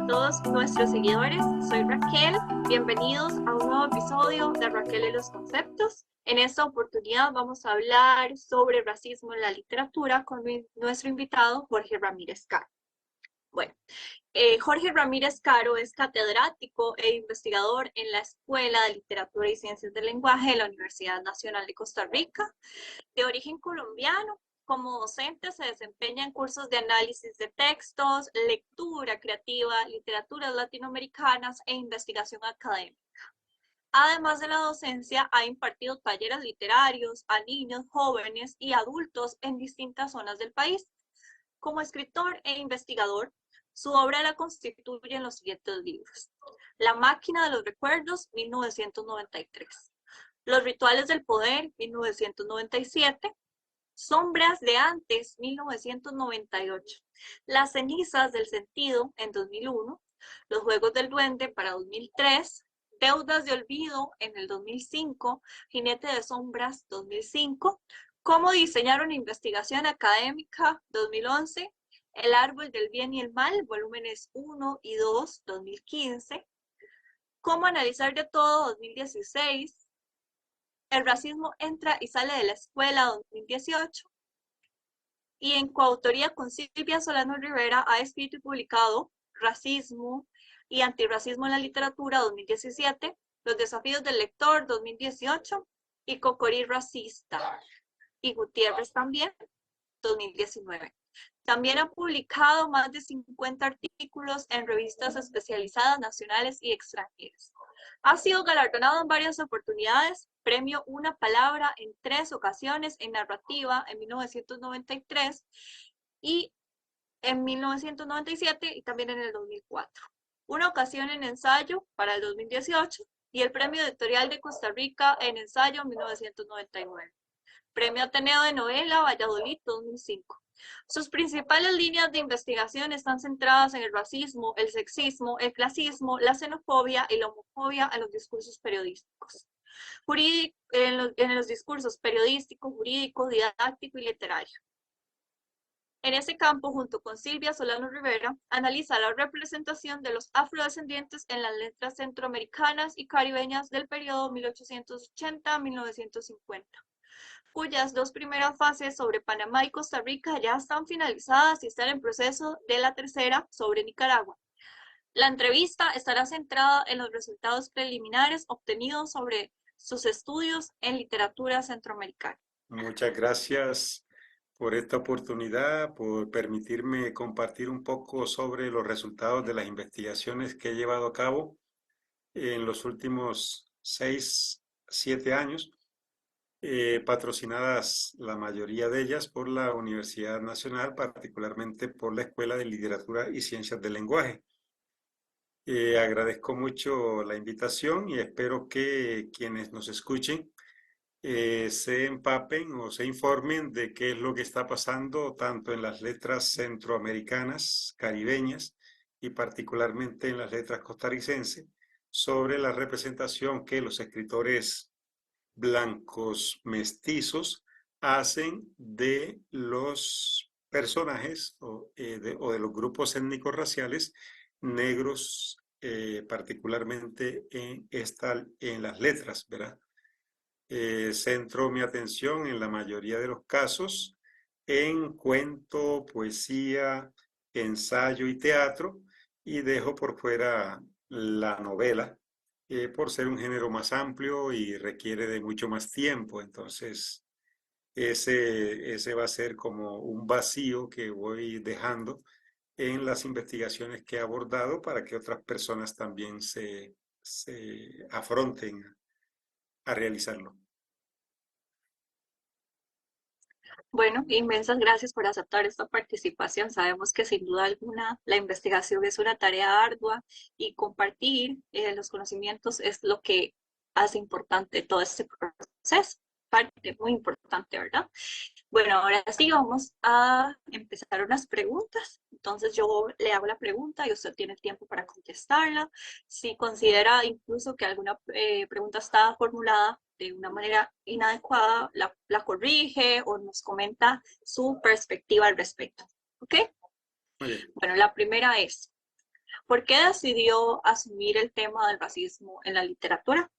a todos nuestros seguidores, soy Raquel, bienvenidos a un nuevo episodio de Raquel y los conceptos. En esta oportunidad vamos a hablar sobre racismo en la literatura con nuestro invitado Jorge Ramírez Caro. Bueno, Jorge Ramírez Caro es catedrático e investigador en la Escuela de Literatura y Ciencias del Lenguaje de la Universidad Nacional de Costa Rica, de origen colombiano. Como docente se desempeña en cursos de análisis de textos, lectura creativa, literaturas latinoamericanas e investigación académica. Además de la docencia, ha impartido talleres literarios a niños, jóvenes y adultos en distintas zonas del país. Como escritor e investigador, su obra la constituyen los siguientes libros: La máquina de los recuerdos, 1993. Los rituales del poder, 1997. Sombras de antes, 1998. Las cenizas del sentido, en 2001. Los juegos del duende, para 2003. Deudas de olvido, en el 2005. Jinete de sombras, 2005. Cómo diseñar una investigación académica, 2011. El árbol del bien y el mal, volúmenes 1 y 2, 2015. Cómo analizar de todo, 2016. El racismo entra y sale de la escuela, 2018. Y en coautoría con Silvia Solano Rivera ha escrito y publicado Racismo y Antirracismo en la Literatura, 2017, Los desafíos del lector, 2018, y Cocorí Racista, y Gutiérrez también, 2019. También ha publicado más de 50 artículos en revistas especializadas nacionales y extranjeras. Ha sido galardonado en varias oportunidades, premio Una Palabra en 3 ocasiones en narrativa en 1993 y en 1997 y también en el 2004. Una ocasión en ensayo para el 2018 y el premio editorial de Costa Rica en ensayo en 1999. Premio Ateneo de Novela Valladolid 2005. Sus principales líneas de investigación están centradas en el racismo, el sexismo, el clasismo, la xenofobia y la homofobia en los discursos periodísticos. En los discursos periodístico, jurídico, didáctico y literario. En ese campo, junto con Silvia Solano Rivera, analiza la representación de los afrodescendientes en las letras centroamericanas y caribeñas del periodo 1880-1950. Cuyas 2 primeras fases sobre Panamá y Costa Rica ya están finalizadas y están en proceso de la tercera sobre Nicaragua. La entrevista estará centrada en los resultados preliminares obtenidos sobre sus estudios en literatura centroamericana. Muchas gracias por esta oportunidad, por permitirme compartir un poco sobre los resultados de las investigaciones que he llevado a cabo en los últimos 6, 7 años. Patrocinadas la mayoría de ellas por la Universidad Nacional, particularmente por la Escuela de Literatura y Ciencias del Lenguaje. Agradezco mucho la invitación y espero que quienes nos escuchen se empapen o se informen de qué es lo que está pasando tanto en las letras centroamericanas, caribeñas y particularmente en las letras costarricenses sobre la representación que los escritores blancos mestizos hacen de los personajes o de los grupos étnicos raciales negros, particularmente en las letras, ¿verdad? Centro mi atención en la mayoría de los casos en cuento, poesía, ensayo y teatro, y dejo por fuera la novela, por ser un género más amplio y requiere de mucho más tiempo. Entonces, ese va a ser como un vacío que voy dejando en las investigaciones que he abordado para que otras personas también se afronten a realizarlo. Bueno, inmensas gracias por aceptar esta participación. Sabemos que sin duda alguna la investigación es una tarea ardua y compartir los conocimientos es lo que hace importante todo este proceso. Parte muy importante, ¿verdad? Bueno, ahora sí vamos a empezar unas preguntas. Entonces yo le hago la pregunta y usted tiene el tiempo para contestarla. Si considera incluso que alguna pregunta está formulada de una manera inadecuada, la corrige o nos comenta su perspectiva al respecto. ¿Ok? Muy bien. Bueno, la primera es, ¿Por qué decidió asumir el tema del racismo en la literatura?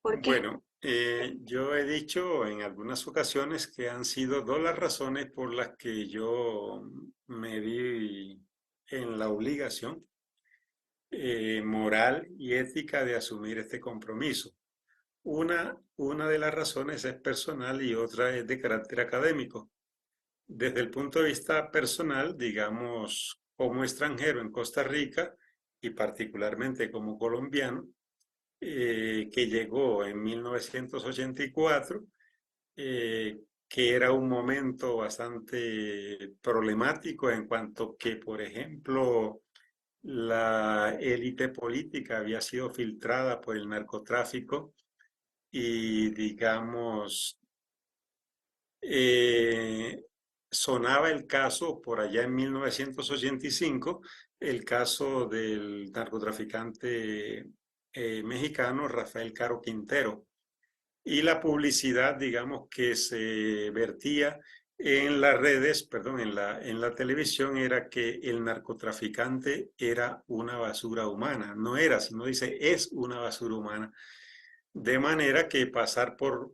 ¿Por qué? Bueno, yo he dicho en algunas ocasiones que han sido dos las razones por las que yo me vi en la obligación moral y ética de asumir este compromiso. Una de las razones es personal y otra es de carácter académico. Desde el punto de vista personal, digamos, como extranjero en Costa Rica y particularmente como colombiano, que llegó en 1984, que era un momento bastante problemático en cuanto que, por ejemplo, la élite política había sido filtrada por el narcotráfico y, digamos, eh, sonaba el caso por allá en 1985, el caso del narcotraficante mexicano Rafael Caro Quintero. Y la publicidad, digamos, que se vertía en las redes, perdón, en la televisión era que el narcotraficante era una basura humana. No era, sino dice, es una basura humana. De manera que pasar por,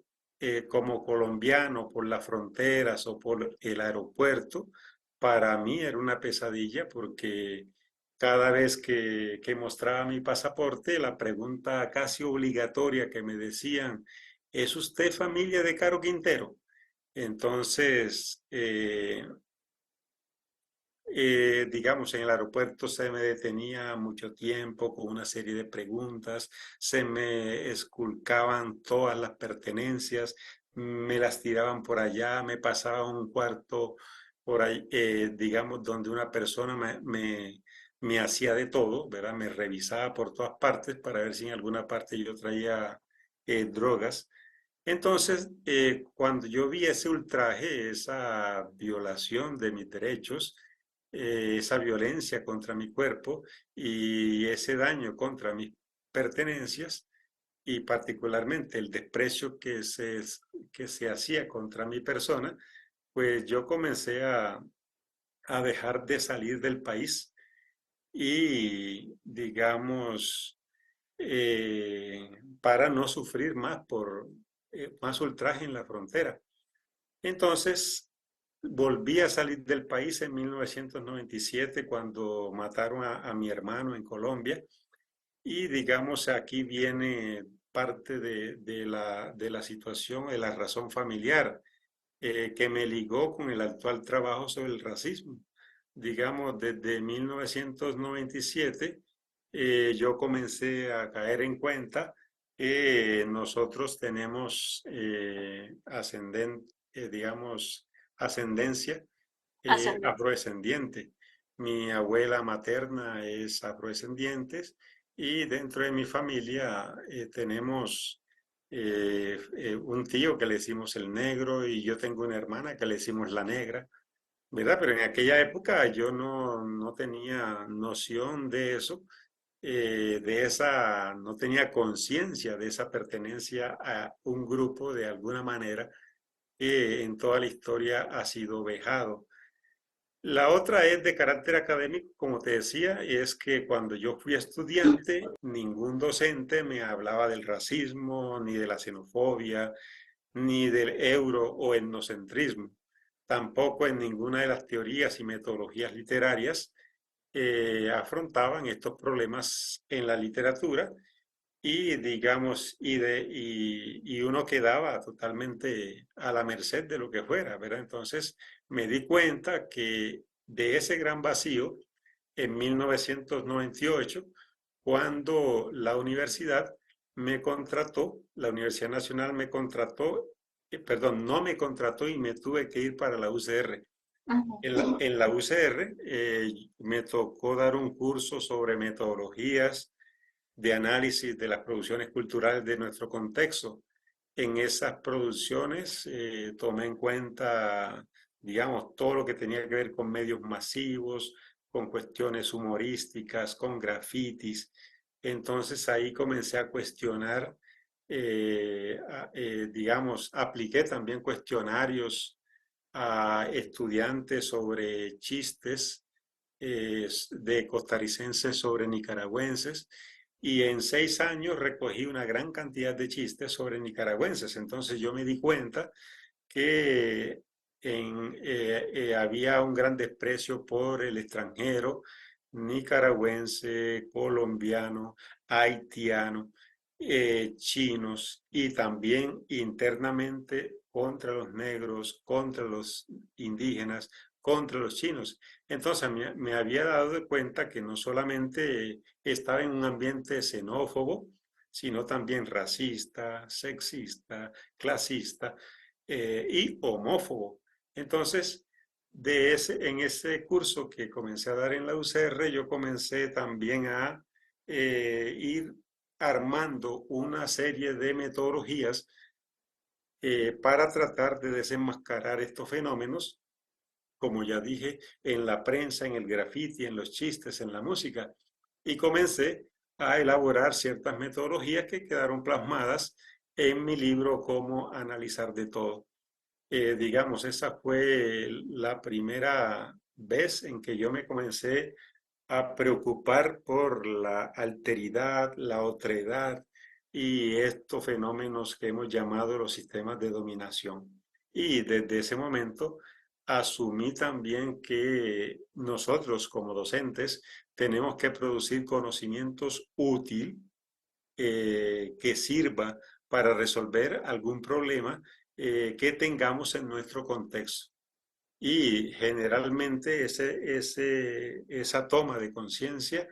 como colombiano, por las fronteras o por el aeropuerto, para mí era una pesadilla porque cada vez que mostraba mi pasaporte, la pregunta casi obligatoria que me decían, ¿es usted familia de Caro Quintero? Entonces, digamos, en el aeropuerto se me detenía mucho tiempo con una serie de preguntas, se me esculcaban todas las pertenencias, me las tiraban por allá, me pasaba un cuarto por ahí, digamos, donde una persona me hacía de todo, ¿verdad? Me revisaba por todas partes para ver si en alguna parte yo traía drogas. Entonces, cuando yo vi ese ultraje, esa violación de mis derechos, esa violencia contra mi cuerpo y ese daño contra mis pertenencias, y particularmente el desprecio que se hacía contra mi persona, pues yo comencé a dejar de salir del país y, digamos, para no sufrir más por más ultraje en la frontera. Entonces, volví a salir del país en 1997 cuando mataron a mi hermano en Colombia y digamos aquí viene parte de la situación, de la razón familiar que me ligó con el actual trabajo sobre el racismo. Digamos, desde 1997 yo comencé a caer en cuenta que nosotros tenemos digamos, ascendencia Ascendente. afrodescendiente. Mi abuela materna es afrodescendiente y dentro de mi familia tenemos un tío que le decimos el negro y yo tengo una hermana que le decimos la negra, ¿verdad? Pero en aquella época yo no tenía noción de eso, no tenía conciencia de esa pertenencia a un grupo de alguna manera que en toda la historia ha sido vejado. La otra es de carácter académico, como te decía, y es que cuando yo fui estudiante, ningún docente me hablaba del racismo, ni de la xenofobia, ni del euro o etnocentrismo. Tampoco en ninguna de las teorías y metodologías literarias afrontaban estos problemas en la literatura y digamos, y uno quedaba totalmente a la merced de lo que fuera, ¿verdad? Entonces me di cuenta que de ese gran vacío, en 1998, cuando la universidad me contrató, la Universidad Nacional me contrató, perdón, no me contrató y me tuve que ir para la UCR. Ujú. En la UCR me tocó dar un curso sobre metodologías de análisis de las producciones culturales de nuestro contexto. En esas producciones tomé en cuenta, digamos, todo lo que tenía que ver con medios masivos, con cuestiones humorísticas, con grafitis. Entonces ahí comencé a cuestionar, digamos, apliqué también cuestionarios a estudiantes sobre chistes de costarricenses sobre nicaragüenses y en 6 años recogí una gran cantidad de chistes sobre nicaragüenses. Entonces yo me di cuenta que había un gran desprecio por el extranjero, nicaragüense, colombiano, haitiano, chinos y también internamente contra los negros, contra los indígenas, contra los chinos. Entonces me había dado de cuenta que no solamente estaba en un ambiente xenófobo, sino también racista, sexista, clasista y homófobo. Entonces, en ese curso que comencé a dar en la UCR, yo comencé también a ir armando una serie de metodologías para tratar de desenmascarar estos fenómenos, como ya dije, en la prensa, en el graffiti, en los chistes, en la música. Y comencé a elaborar ciertas metodologías que quedaron plasmadas en mi libro Cómo analizar de todo. Digamos, esa fue la primera vez en que yo me comencé a preocupar por la alteridad, la otredad y estos fenómenos que hemos llamado los sistemas de dominación. Y desde ese momento asumí también que nosotros como docentes tenemos que producir conocimientos útiles que sirva para resolver algún problema que tengamos en nuestro contexto. Y generalmente esa toma de conciencia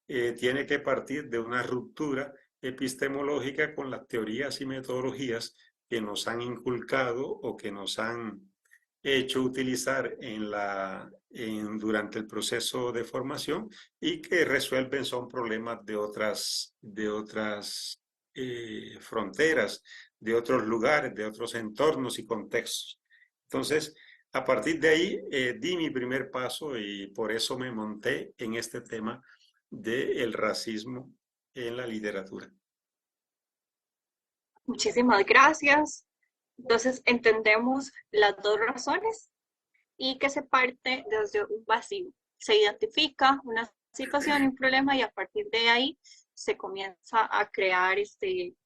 tiene que partir de una ruptura epistemológica con las teorías y metodologías que nos han inculcado o que nos han hecho utilizar durante el proceso de formación y que resuelven son problemas de otras fronteras, de otros lugares, de otros entornos y contextos. Entonces, a partir de ahí di mi primer paso y por eso me monté en este tema del racismo en la literatura. Muchísimas gracias. Entonces entendemos las dos razones y que se parte desde un vacío. Se identifica una situación y un problema y a partir de ahí se comienza a crear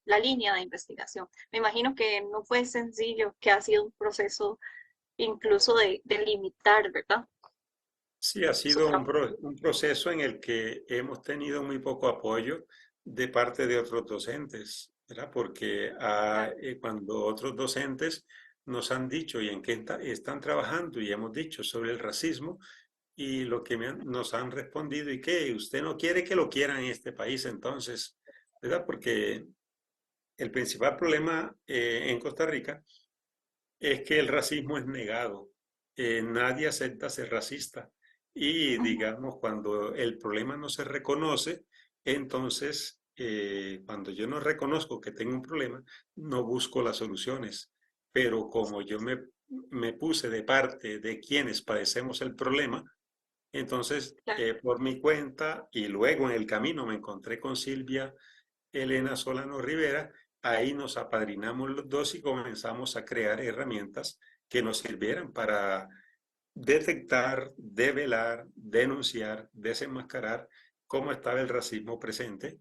la línea de investigación. Me imagino que no fue sencillo, que ha sido un proceso incluso de limitar, ¿verdad? Sí, ha Su sido un proceso en el que hemos tenido muy poco apoyo de parte de otros docentes, ¿verdad? Porque trabajo. cuando otros docentes nos han dicho y en qué están trabajando y hemos dicho sobre el racismo y lo que nos han respondido y que usted no quiere que lo quieran en este país, entonces, ¿verdad? Porque el principal problema en Costa Rica es que el racismo es negado. Nadie acepta ser racista. Y digamos, cuando el problema no se reconoce, entonces, cuando yo no reconozco que tengo un problema, no busco las soluciones. Pero como me puse de parte de quienes padecemos el problema, entonces, por mi cuenta y luego en el camino me encontré con Silvia Elena Solano Rivera, ahí nos apadrinamos los dos y comenzamos a crear herramientas que nos sirvieran para detectar, develar, denunciar, desenmascarar cómo estaba el racismo presente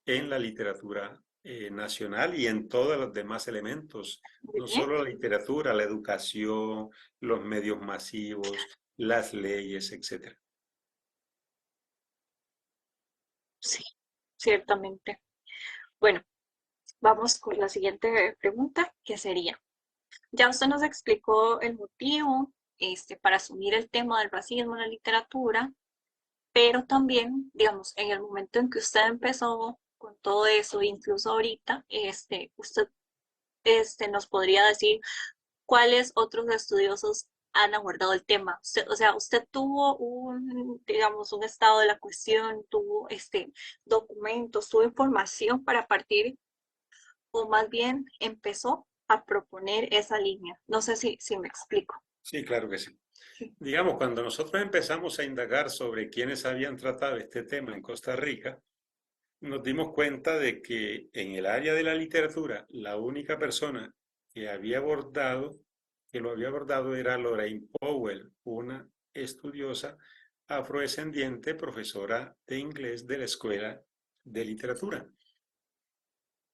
en la literatura nacional y en todos los demás elementos, Muy no bien. solo la literatura, la educación, los medios masivos, las leyes, etcétera. Sí, ciertamente. Bueno, vamos con la siguiente pregunta, que sería, ya usted nos explicó el motivo para asumir el tema del racismo en la literatura, pero también, digamos, en el momento en que usted empezó con todo eso, incluso ahorita, usted nos podría decir cuáles otros estudiosos han abordado el tema. Usted, o sea, usted tuvo digamos, un estado de la cuestión, tuvo documentos, tuvo información para partir, o más bien empezó a proponer esa línea. No sé si me explico. Sí, claro que sí. Digamos, cuando nosotros empezamos a indagar sobre quiénes habían tratado este tema en Costa Rica, nos dimos cuenta de que en el área de la literatura, la única persona que lo había abordado era Lorraine Powell, una estudiosa afrodescendiente, profesora de inglés de la Escuela de Literatura.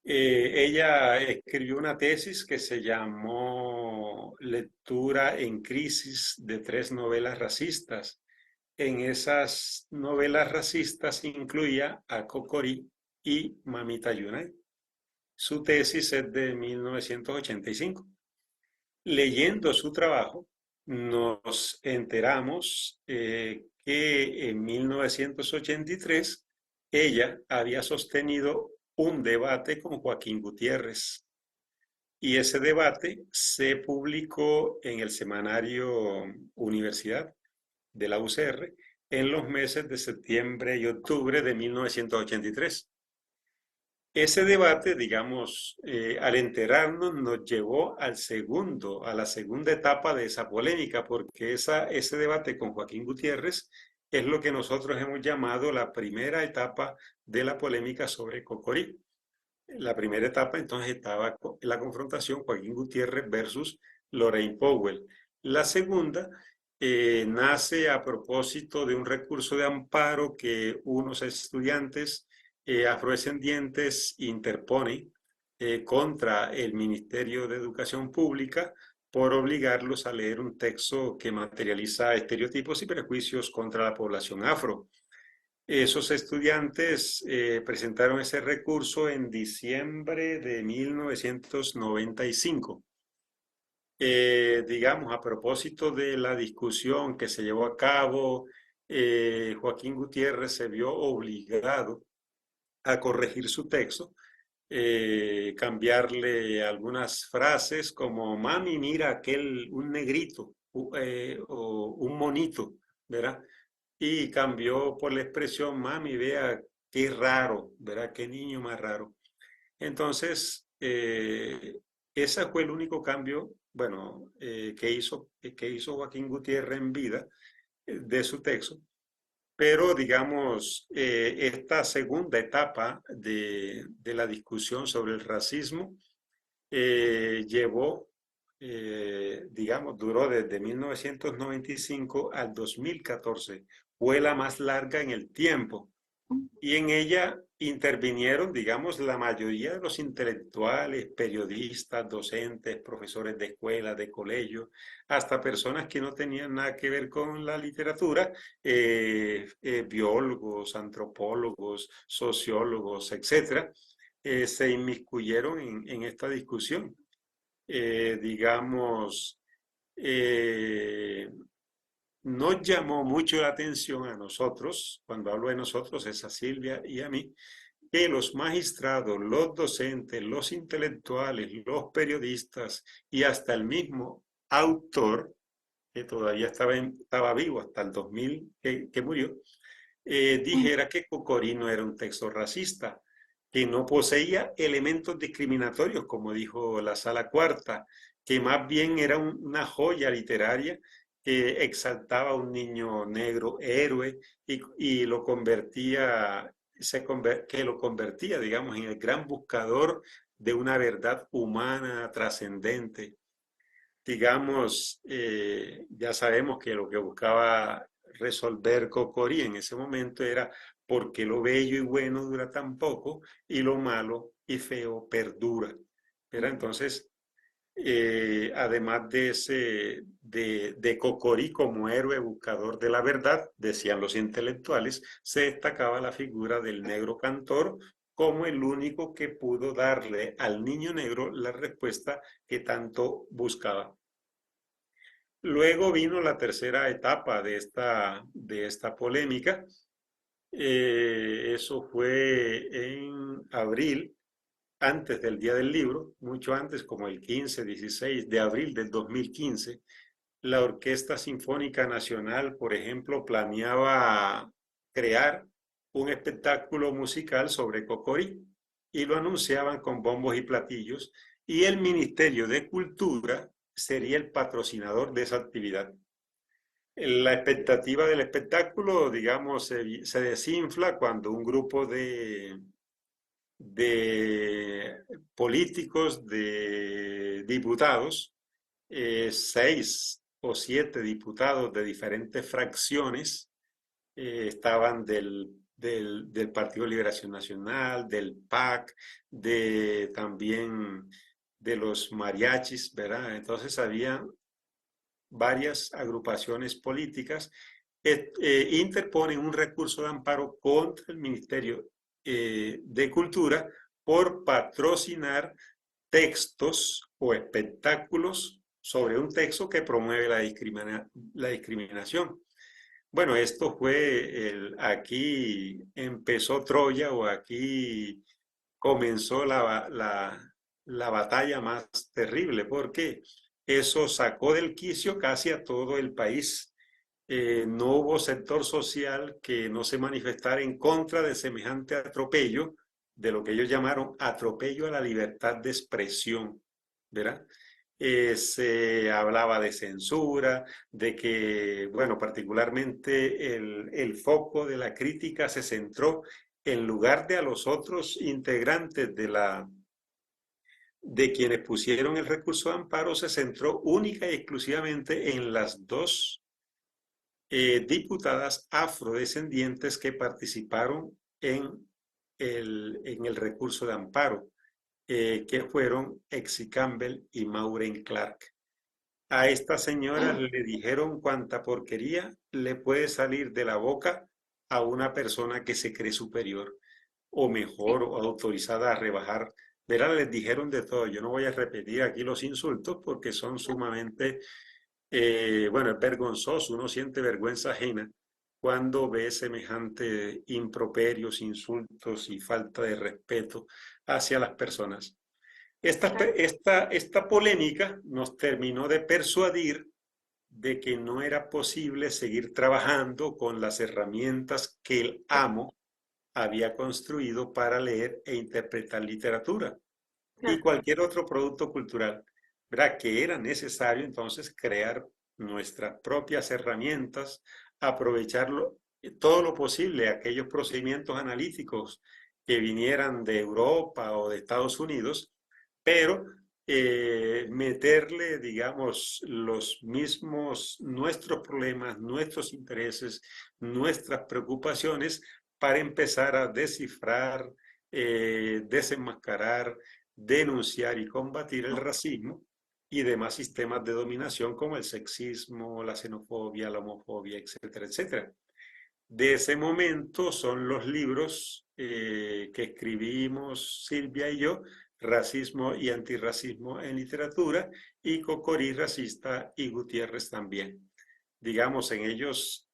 Ella escribió una tesis que se llamó Lectura en crisis de 3 novelas racistas. En esas novelas racistas incluía a Cocorí y Mamita Yunay. Su tesis es de 1985. Leyendo su trabajo, nos enteramos que en 1983 ella había sostenido un debate con Joaquín Gutiérrez y ese debate se publicó en el semanario Universidad de la UCR en los meses de septiembre y octubre de 1983. Ese debate, digamos, al enterarnos, nos llevó a la segunda etapa de esa polémica, porque ese debate con Joaquín Gutiérrez es lo que nosotros hemos llamado la primera etapa de la polémica sobre Cocorí. La primera etapa entonces estaba la confrontación Joaquín Gutiérrez versus Lorraine Powell. La segunda nace a propósito de un recurso de amparo que unos estudiantes afrodescendientes interponen contra el Ministerio de Educación Pública por obligarlos a leer un texto que materializa estereotipos y prejuicios contra la población afro. Esos estudiantes presentaron ese recurso en diciembre de 1995. Digamos, a propósito de la discusión que se llevó a cabo, Joaquín Gutiérrez se vio obligado a corregir su texto, cambiarle algunas frases como, mami, mira aquel, un negrito o un monito, ¿verdad? Y cambió por la expresión, mami, vea qué raro, ¿verdad? Qué niño más raro. Entonces, ese fue el único cambio, bueno, que hizo Joaquín Gutiérrez en vida de su texto. Pero, digamos, esta segunda etapa de la discusión sobre el racismo llevó, digamos, duró desde 1995 al 2014. Fue la más larga en el tiempo y en ella intervinieron, digamos, la mayoría de los intelectuales, periodistas, docentes, profesores de escuela, de colegio, hasta personas que no tenían nada que ver con la literatura, biólogos, antropólogos, sociólogos, etcétera, se inmiscuyeron en esta discusión. Digamos, eh, nos llamó mucho la atención a nosotros, cuando hablo de nosotros es a Silvia y a mí, que los magistrados, los docentes, los intelectuales, los periodistas y hasta el mismo autor, que todavía estaba vivo hasta el 2000, que murió, dijera que Cocorino era un texto racista, que no poseía elementos discriminatorios, como dijo la Sala Cuarta, que más bien era una joya literaria que exaltaba a un niño negro héroe y lo convertía, que lo convertía, digamos, en el gran buscador de una verdad humana trascendente. Digamos, ya sabemos que lo que buscaba resolver Cocorí en ese momento era por qué lo bello y bueno dura tan poco y lo malo y feo perdura. Era entonces, además de Cocorí como héroe buscador de la verdad, decían los intelectuales, se destacaba la figura del negro cantor como el único que pudo darle al niño negro la respuesta que tanto buscaba. Luego vino la tercera etapa de esta polémica. Eso fue en abril, antes del Día del Libro, mucho antes, como el 15, 16 de abril del 2015. La Orquesta Sinfónica Nacional, por ejemplo, planeaba crear un espectáculo musical sobre Cocorí y lo anunciaban con bombos y platillos, y el Ministerio de Cultura sería el patrocinador de esa actividad. La expectativa del espectáculo, digamos, se desinfla cuando un grupo de políticos, de diputados, 6 o 7 diputados de diferentes fracciones estaban del Partido Liberación Nacional, del PAC, también de los mariachis, ¿verdad? Entonces había varias agrupaciones políticas interponen un recurso de amparo contra el Ministerio de Cultura por patrocinar textos o espectáculos sobre un texto que promueve la discriminación. Bueno, esto fue aquí empezó Troya o aquí comenzó la batalla más terrible, porque eso sacó del quicio casi a todo el país. No hubo sector social que no se manifestara en contra de semejante atropello, de lo que ellos llamaron atropello a la libertad de expresión, ¿verdad? Se hablaba de censura, de que, bueno, particularmente el foco de la crítica se centró en lugar de a los otros integrantes de quienes pusieron el recurso de amparo, se centró única y exclusivamente en las dos diputadas afrodescendientes que participaron en el recurso de amparo, que fueron Exy Campbell y Maureen Clark. A esta señora le dijeron cuánta porquería le puede salir de la boca a una persona que se cree superior o mejor o autorizada a rebajar. Verá, les dijeron de todo. Yo no voy a repetir aquí los insultos porque son sumamente, bueno, es vergonzoso. Uno siente vergüenza ajena cuando ve semejante improperios, insultos y falta de respeto hacia las personas. Claro. Esta polémica nos terminó de persuadir de que no era posible seguir trabajando con las herramientas que el amo había construido para leer e interpretar literatura y Claro. cualquier otro producto cultural, ¿verdad? Que era necesario entonces crear nuestras propias herramientas, aprovecharlo todo lo posible, aquellos procedimientos analíticos que vinieran de Europa o de Estados Unidos, pero meterle, digamos, los mismos, nuestros problemas, nuestros intereses, nuestras preocupaciones para empezar a descifrar, desenmascarar, denunciar y combatir el racismo y demás sistemas de dominación como el sexismo, la xenofobia, la homofobia, etcétera, etcétera. De ese momento son los libros que escribimos Silvia y yo, Racismo y Antirracismo en Literatura, y Cocorí Racista y Gutiérrez también. Digamos, en ellos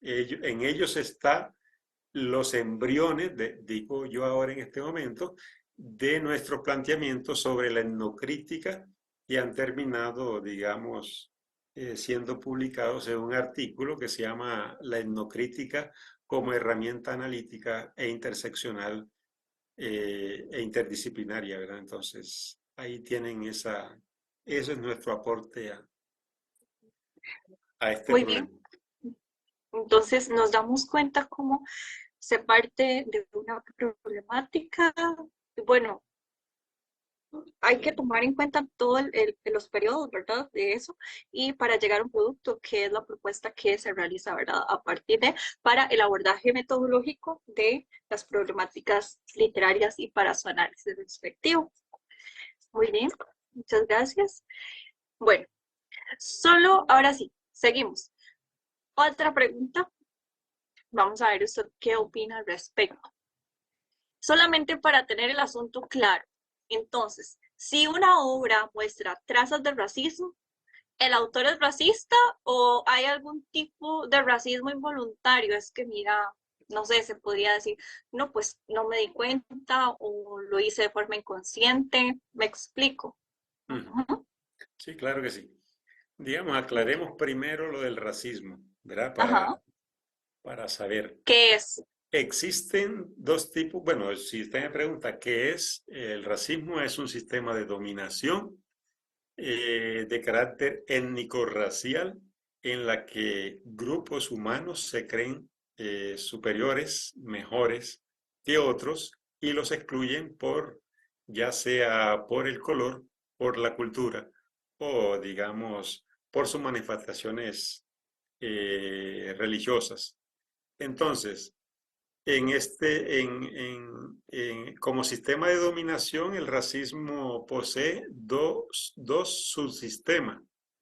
está los embriones, digo yo ahora en este momento, de nuestros planteamientos sobre la etnocrítica y han terminado, digamos, siendo publicados en un artículo que se llama La etnocrítica como herramienta analítica e interseccional e interdisciplinaria, ¿verdad? Entonces, ahí tienen eso es nuestro aporte a este Muy problema. bien. Entonces nos damos cuenta cómo se parte de una problemática. Bueno, hay que tomar en cuenta todos los periodos, ¿verdad? De eso, y para llegar a un producto que es la propuesta que se realiza, ¿verdad? A partir de, para el abordaje metodológico de las problemáticas literarias y para su análisis respectivo. Muy bien, muchas gracias. Bueno, solo ahora sí, seguimos. Otra pregunta, vamos a ver usted qué opina al respecto. Solamente para tener el asunto claro. Entonces, si una obra muestra trazas de racismo, ¿el autor es racista o hay algún tipo de racismo involuntario? Es que mira, no sé, se podría decir, no, pues no me di cuenta o lo hice de forma inconsciente. ¿Me explico? Ujú. Ujú. Sí, claro que sí. Digamos, Ok. aclaremos primero lo del racismo, ¿verdad? Ajá. Para saber. ¿Qué es? Existen dos tipos, bueno, si usted me pregunta qué es, el racismo es un sistema de dominación de carácter étnico-racial en la que grupos humanos se creen superiores, mejores que otros y los excluyen por, ya sea por el color, por la cultura o, digamos, por sus manifestaciones religiosas. Entonces, como sistema de dominación, el racismo posee dos subsistemas,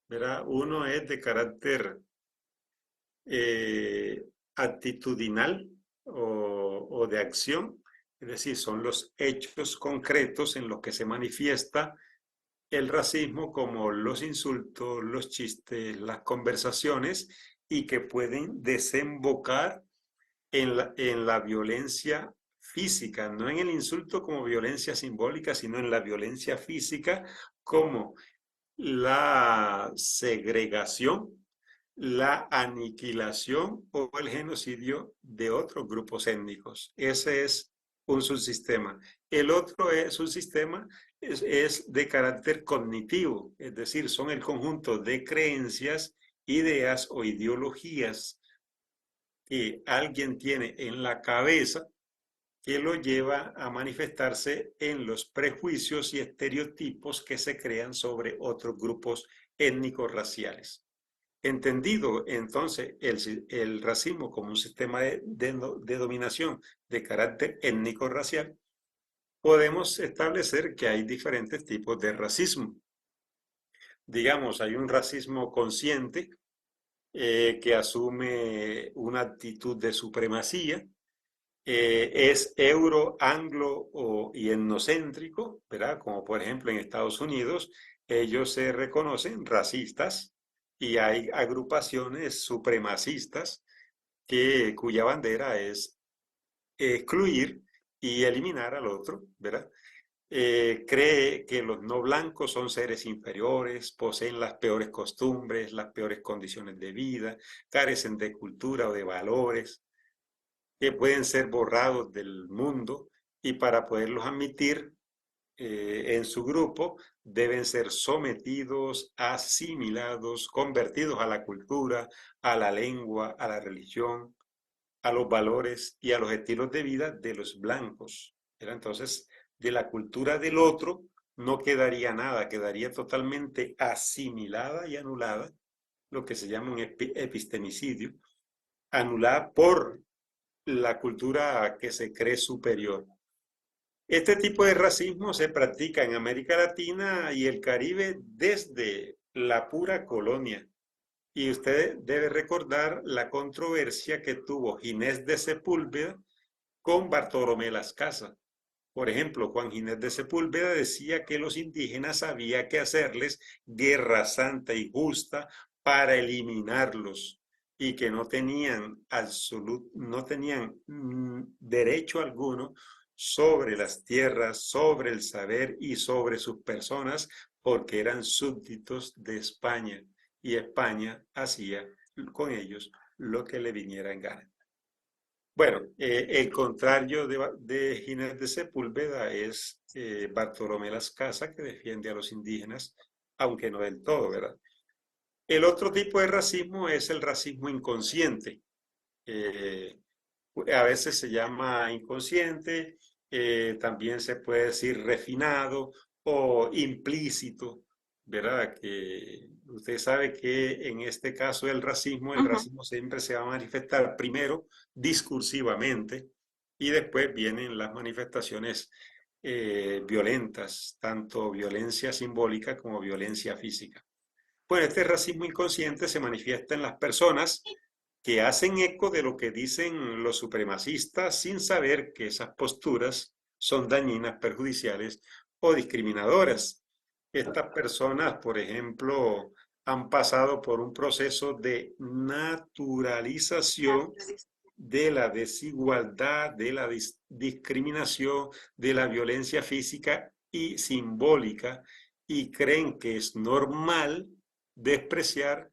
¿verdad? Uno es de carácter eh, actitudinal o de acción, es decir, son los hechos concretos en los que se manifiesta el racismo, como los insultos, los chistes, las conversaciones, y que pueden desembocar en la violencia física, no en el insulto como violencia simbólica, sino en la violencia física como la segregación, la aniquilación o el genocidio de otros grupos étnicos. Ese es un subsistema. El otro subsistema es de carácter cognitivo, es decir, son el conjunto de creencias, ideas o ideologías que alguien tiene en la cabeza que lo lleva a manifestarse en los prejuicios y estereotipos que se crean sobre otros grupos étnicos raciales. Entendido entonces el racismo como un sistema de dominación de carácter étnico-racial, podemos establecer que hay diferentes tipos de racismo. Digamos, hay un racismo consciente que asume una actitud de supremacía, es euro, anglo y etnocéntrico, ¿verdad? Como por ejemplo en Estados Unidos, ellos se reconocen racistas y hay agrupaciones supremacistas cuya bandera es excluir y eliminar al otro, ¿verdad? Cree que los no blancos son seres inferiores, poseen las peores costumbres, las peores condiciones de vida, carecen de cultura o de valores, que pueden ser borrados del mundo, y para poderlos admitir en su grupo deben ser sometidos, asimilados, convertidos a la cultura, a la lengua, a la religión, a los valores y a los estilos de vida de los blancos. Entonces, de la cultura del otro no quedaría nada, quedaría totalmente asimilada y anulada, lo que se llama un epistemicidio, anulada por la cultura que se cree superior. Este tipo de racismo se practica en América Latina y el Caribe desde la pura colonia. Y usted debe recordar la controversia que tuvo Ginés de Sepúlveda con Bartolomé Las Casas. Por ejemplo, Juan Ginés de Sepúlveda decía que los indígenas había que hacerles guerra santa y justa para eliminarlos, y que no tenían derecho alguno sobre las tierras, sobre el saber y sobre sus personas, porque eran súbditos de España y España hacía con ellos lo que le viniera en gana. Bueno, el contrario de Ginés de Sepúlveda es Bartolomé Las Casas, que defiende a los indígenas, aunque no del todo, ¿verdad? El otro tipo de racismo es el racismo inconsciente. Eh, a veces se llama inconsciente, también se puede decir refinado o implícito, ¿verdad? Que usted sabe que en este caso el racismo siempre se va a manifestar primero discursivamente y después vienen las manifestaciones violentas, tanto violencia simbólica como violencia física. Bueno, este racismo inconsciente se manifiesta en las personas que hacen eco de lo que dicen los supremacistas sin saber que esas posturas son dañinas, perjudiciales o discriminadoras. Estas personas, por ejemplo, han pasado por un proceso de naturalización de la desigualdad, de la discriminación, de la violencia física y simbólica, y creen que es normal despreciar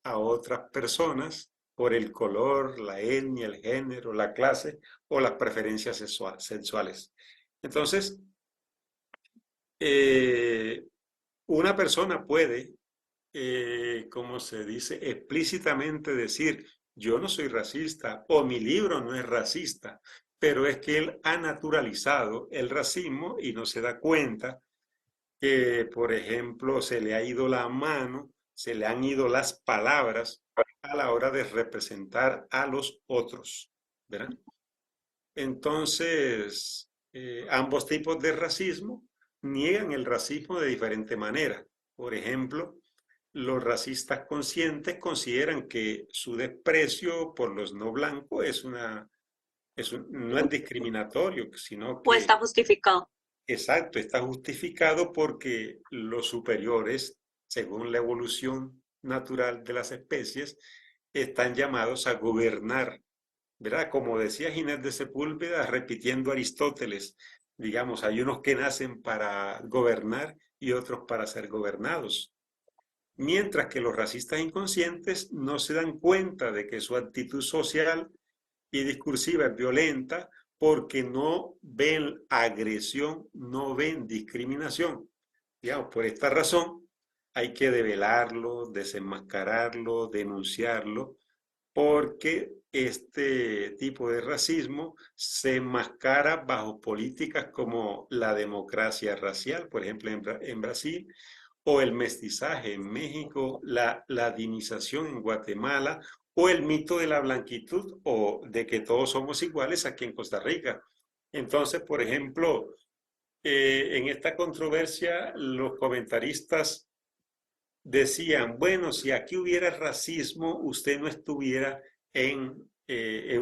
a otras personas por el color, la etnia, el género, la clase o las preferencias sexuales. Entonces, una persona puede, como se dice, explícitamente decir, yo no soy racista o mi libro no es racista, pero es que él ha naturalizado el racismo y no se da cuenta que, por ejemplo, se le ha ido la mano, se le han ido las palabras a la hora de representar a los otros, ¿verdad? Entonces, ambos tipos de racismo niegan el racismo de diferente manera. Por ejemplo, los racistas conscientes consideran que su desprecio por los no blancos no es discriminatorio, sino ¿O está que, justificado? exacto, está justificado porque los superiores, según la evolución natural de las especies, están llamados a gobernar, ¿verdad? Como decía Ginés de Sepúlveda, repitiendo Aristóteles, digamos, hay unos que nacen para gobernar y otros para ser gobernados. Mientras que los racistas inconscientes no se dan cuenta de que su actitud social y discursiva es violenta porque no ven agresión, no ven discriminación. Digamos, por esta razón hay que develarlo, desenmascararlo, denunciarlo, porque este tipo de racismo se enmascara bajo políticas como la democracia racial, por ejemplo, en Brasil, o el mestizaje en México, la ladinización en Guatemala, o el mito de la blanquitud o de que todos somos iguales aquí en Costa Rica. Entonces, por ejemplo, en esta controversia, los comentaristas decían, bueno, si aquí hubiera racismo, usted no estuviera en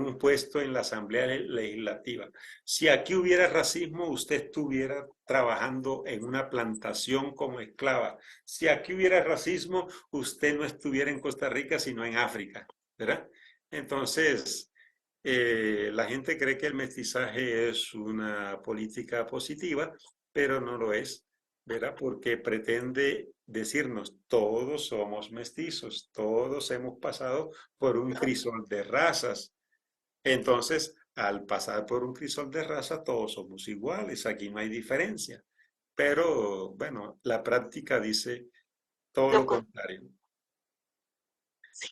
un puesto en la Asamblea Legislativa. Si aquí hubiera racismo, usted estuviera trabajando en una plantación como esclava. Si aquí hubiera racismo, usted no estuviera en Costa Rica, sino en África, ¿verdad? Entonces, la gente cree que el mestizaje es una política positiva, pero no lo es, ¿verdad? Porque pretende decirnos, todos somos mestizos, todos hemos pasado por un crisol de razas. Entonces, al pasar por un crisol de raza, todos somos iguales, aquí no hay diferencia. Pero, bueno, la práctica dice todo Lo lo con- contrario. sí.